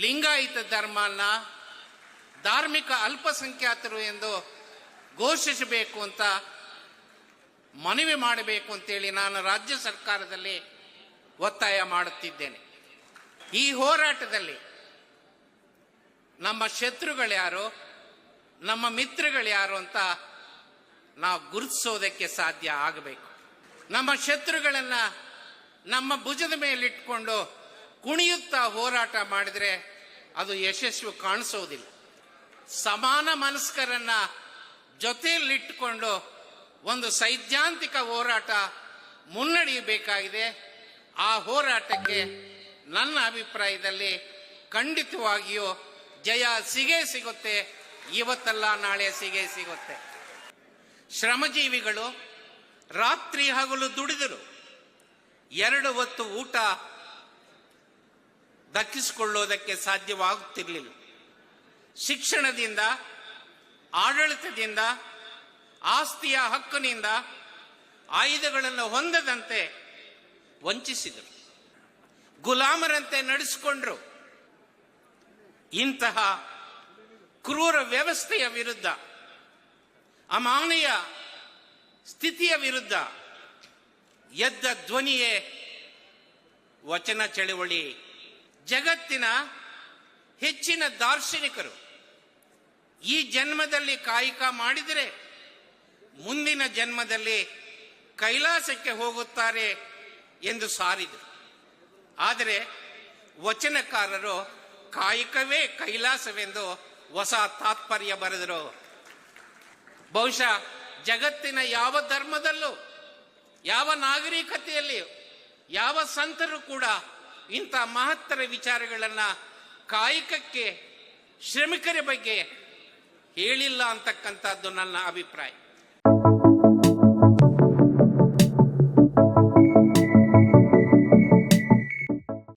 ಲಿಂಗಾಯತ ಧರ್ಮನ ಧಾರ್ಮಿಕ ಅಲ್ಪಸಂಖ್ಯಾತರು ಎಂದು ಘೋಷಿಸಬೇಕು ಅಂತ ಮನವಿ ಮಾಡಬೇಕು ಅಂತೇಳಿ ನಾನು ರಾಜ್ಯ ಸರ್ಕಾರದಲ್ಲಿ ಒತ್ತಾಯ ಮಾಡುತ್ತಿದ್ದೇನೆ. ಈ ಹೋರಾಟದಲ್ಲಿ ನಮ್ಮ ಶತ್ರುಗಳ್ಯಾರು, ನಮ್ಮ ಮಿತ್ರಗಳ್ಯಾರು ಅಂತ ನಾವು ಗುರುತಿಸೋದಕ್ಕೆ ಸಾಧ್ಯ ಆಗಬೇಕು. ನಮ್ಮ ಶತ್ರುಗಳನ್ನು ನಮ್ಮ ಭುಜದ ಮೇಲಿಟ್ಕೊಂಡು ಕುಣಿಯುತ್ತಾ ಹೋರಾಟ ಮಾಡಿದರೆ ಅದು ಯಶಸ್ವಿ ಕಾಣಿಸೋದಿಲ್ಲ. ಸಮಾನ ಮನಸ್ಕರನ್ನ ಜೊತೆಯಲ್ಲಿಟ್ಟುಕೊಂಡು ಒಂದು ಸೈದ್ಧಾಂತಿಕ ಹೋರಾಟ ಮುನ್ನಡೆಯಬೇಕಾಗಿದೆ. ಆ ಹೋರಾಟಕ್ಕೆ ನನ್ನ ಅಭಿಪ್ರಾಯದಲ್ಲಿ ಖಂಡಿತವಾಗಿಯೂ ಜಯ ಸಿಗುತ್ತೆ. ಇವತ್ತಲ್ಲ ನಾಳೆ ಸಿಗುತ್ತೆ. ಶ್ರಮಜೀವಿಗಳು ರಾತ್ರಿ ಹಗಲು ದುಡಿದರು, 2 ಹೊತ್ತು ಊಟ ದಕ್ಕಿಸಿಕೊಳ್ಳೋದಕ್ಕೆ ಸಾಧ್ಯವಾಗುತ್ತಿರಲಿಲ್ಲ. ಶಿಕ್ಷಣದಿಂದ, ಆಡಳಿತದಿಂದ, ಆಸ್ತಿಯ ಹಕ್ಕಿನಿಂದ ಆಯುಧಗಳನ್ನು ಹೊಂದದಂತೆ ವಂಚಿಸಿದರು, ಗುಲಾಮರಂತೆ ನಡೆಸಿಕೊಂಡ್ರು. ಇಂತಹ ಕ್ರೂರ ವ್ಯವಸ್ಥೆಯ ವಿರುದ್ಧ, ಅಮಾನವೀಯ ಸ್ಥಿತಿಯ ವಿರುದ್ಧ ಎದ್ದ ಧ್ವನಿಯೇ ವಚನ ಚಳವಳಿ. ಜಗತ್ತಿನ ಹೆಚ್ಚಿನ ದಾರ್ಶನಿಕರು ಈ ಜನ್ಮದಲ್ಲಿ ಕಾಯಕ ಮಾಡಿದರೆ ಮುಂದಿನ ಜನ್ಮದಲ್ಲಿ ಕೈಲಾಸಕ್ಕೆ ಹೋಗುತ್ತಾರೆ ಎಂದು ಸಾರಿದರು. ಆದರೆ ವಚನಕಾರರು ಕಾಯಕವೇ ಕೈಲಾಸವೆಂದು ಹೊಸ ತಾತ್ಪರ್ಯ ಬರೆದರು. ಬಹುಶಃ ಜಗತ್ತಿನ ಯಾವ ಧರ್ಮದಲ್ಲೂ, ಯಾವ ನಾಗರಿಕತೆಯಲ್ಲಿ, ಯಾವ ಸಂತರು ಕೂಡ ಇಂಥ ಮಹತ್ತರ ವಿಚಾರಗಳನ್ನು ಕಾಯಕಕ್ಕೆ, ಶ್ರಮಿಕರ ಬಗ್ಗೆ ಹೇಳಿಲ್ಲ ಅಂತಕ್ಕಂಥದ್ದು ನನ್ನ ಅಭಿಪ್ರಾಯ.